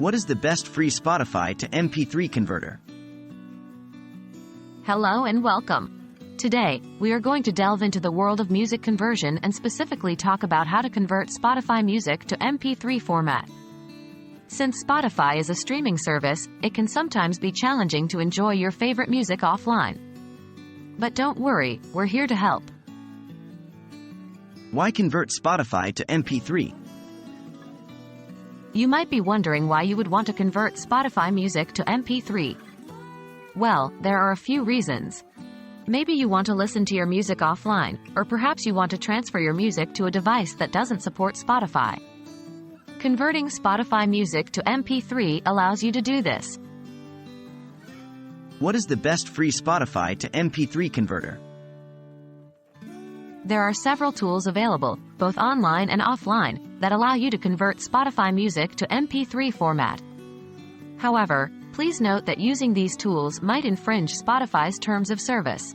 What is the best free Spotify to MP3 converter? Hello and welcome. Today, we are going to delve into the world of music conversion and specifically talk about how to convert Spotify music to MP3 format. Since Spotify is a streaming service, it can sometimes be challenging to enjoy your favorite music offline. But don't worry, we're here to help. Why convert Spotify to MP3? You might be wondering why you would want to convert Spotify music to MP3. Well, there are a few reasons. Maybe you want to listen to your music offline, or perhaps you want to transfer your music to a device that doesn't support Spotify. Converting Spotify music to MP3 allows you to do this. What is the best free Spotify to MP3 converter? There are several tools available, both online and offline, that allow you to convert Spotify music to MP3 format. However, please note that using these tools might infringe Spotify's terms of service.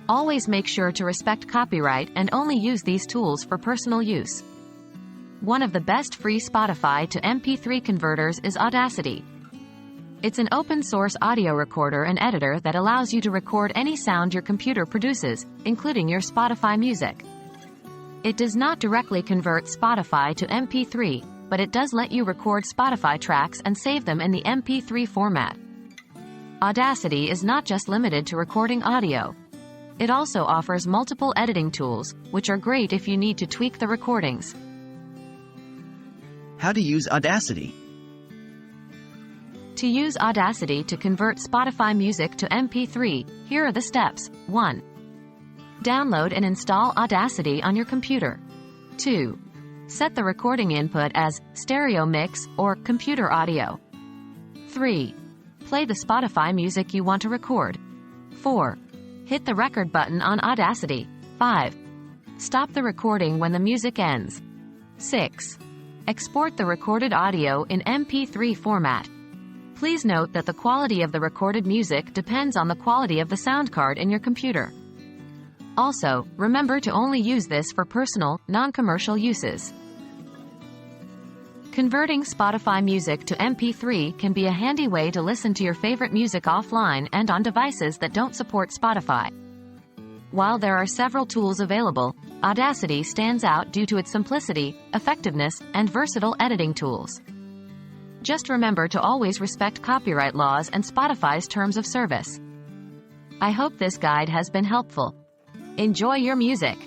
Always make sure to respect copyright and only use these tools for personal use. One of the best free Spotify to MP3 converters is Audacity. It's an open-source audio recorder and editor that allows you to record any sound your computer produces, including your Spotify music. It does not directly convert Spotify to MP3, but it does let you record Spotify tracks and save them in the MP3 format. Audacity is not just limited to recording audio. It also offers multiple editing tools, which are great if you need to tweak the recordings. How to use Audacity? To use Audacity to convert Spotify music to MP3, here are the steps. 1. Download and install Audacity on your computer. 2. Set the recording input as stereo mix or computer audio. 3. Play the Spotify music you want to record. 4. Hit the record button on Audacity. 5. Stop the recording when the music ends. 6. Export the recorded audio in MP3 format. Please note that the quality of the recorded music depends on the quality of the sound card in your computer. Also, remember to only use this for personal, non-commercial uses. Converting Spotify music to MP3 can be a handy way to listen to your favorite music offline and on devices that don't support Spotify. While there are several tools available, Audacity stands out due to its simplicity, effectiveness, and versatile editing tools. Just remember to always respect copyright laws and Spotify's terms of service. I hope this guide has been helpful. Enjoy your music.